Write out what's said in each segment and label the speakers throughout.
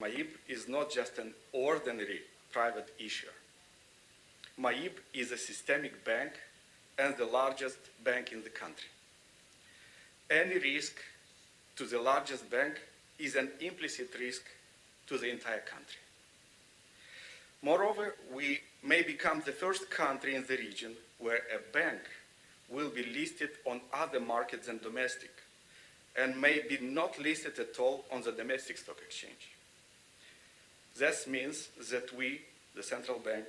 Speaker 1: MAIB is not just an ordinary private issuer. MAIB is a systemic bank and the largest bank in the country. Any risk to the largest bank is an implicit risk to the entire country. Moreover, we may become the first country in the region where a bank will be listed on other markets than domestic and may be not listed at all on the domestic stock exchange. This means that we, the central bank,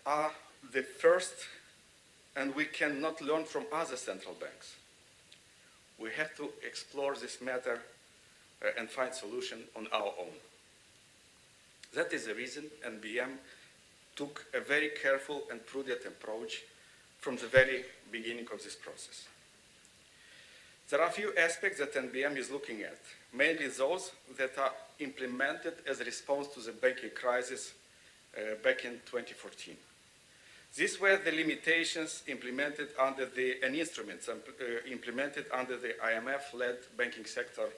Speaker 1: are the first, and we cannot learn from other central banks. We have to explore this matter and find solution on our own. That is the reason NBM took a very careful and prudent approach from the very beginning of this process. There are a few aspects that NBM is looking at, mainly those that are implemented as a response to the banking crisis back in 2014. These were the limitations implemented under the instruments implemented under the IMF-led banking sector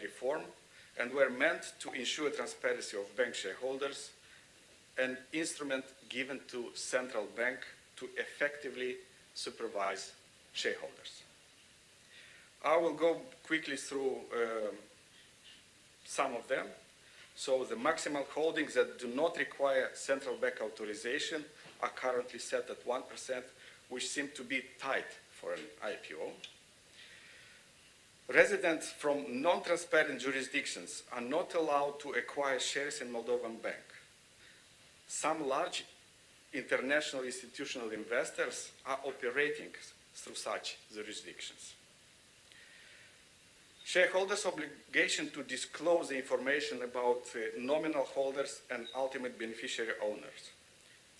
Speaker 1: reform, and were meant to ensure transparency of bank shareholders, an instrument given to central bank to effectively supervise shareholders. I will go quickly through some of them. So the maximal holdings that do not require central bank authorization are currently set at 1%, which seem to be tight for an IPO. Residents from non-transparent jurisdictions are not allowed to acquire shares in Moldovan bank. Some large international institutional investors are operating through such jurisdictions. Shareholders' obligation to disclose the information about nominal holders and ultimate beneficiary owners.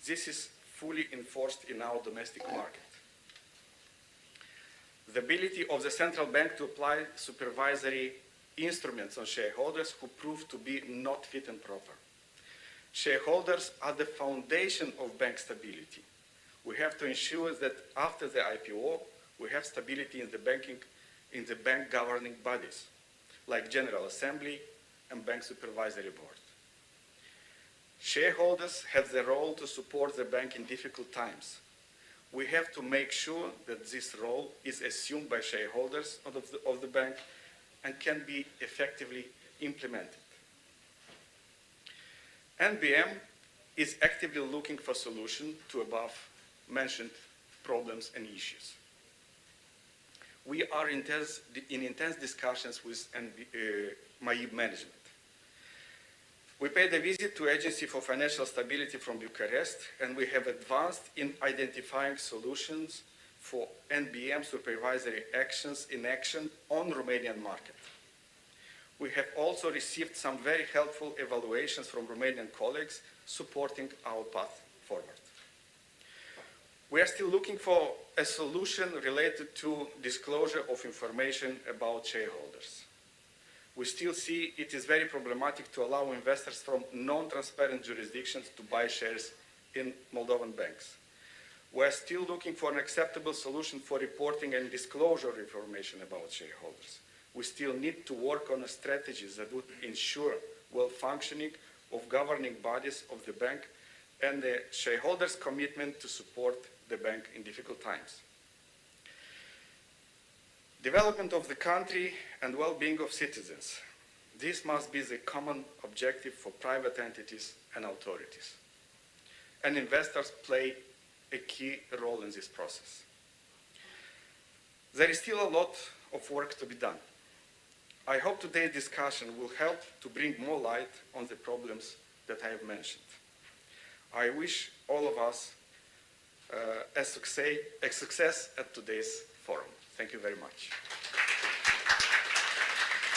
Speaker 1: This is fully enforced in our domestic market. The ability of the central bank to apply supervisory instruments on shareholders who prove to be not fit and proper. Shareholders are the foundation of bank stability. We have to ensure that after the IPO, we have stability in the bank governing bodies, like General Assembly and Bank Supervisory Board. Shareholders have the role to support the bank in difficult times. We have to make sure that this role is assumed by shareholders of the bank and can be effectively implemented. NBM is actively looking for solutions to above mentioned problems and issues. We are in intense discussions with MAIB management. We paid a visit to Agency for Financial Stability from Bucharest, and we have advanced in identifying solutions for NBM supervisory actions in action on Romanian market. We have also received some very helpful evaluations from Romanian colleagues supporting our path forward. We are still looking for a solution related to disclosure of information about shareholders. We still see it is very problematic to allow investors from non-transparent jurisdictions to buy shares in Moldovan banks. We are still looking for an acceptable solution for reporting and disclosure of information about shareholders. We still need to work on a strategy that would ensure well-functioning of governing bodies of the bank and the shareholders' commitment to support the bank in difficult times. Development of the country and well-being of citizens. This must be the common objective for private entities and authorities. And investors play a key role in this process. There is still a lot of work to be done. I hope today's discussion will help to bring more light on the problems that I have mentioned. I wish all of us a success at today's forum. Thank you very much.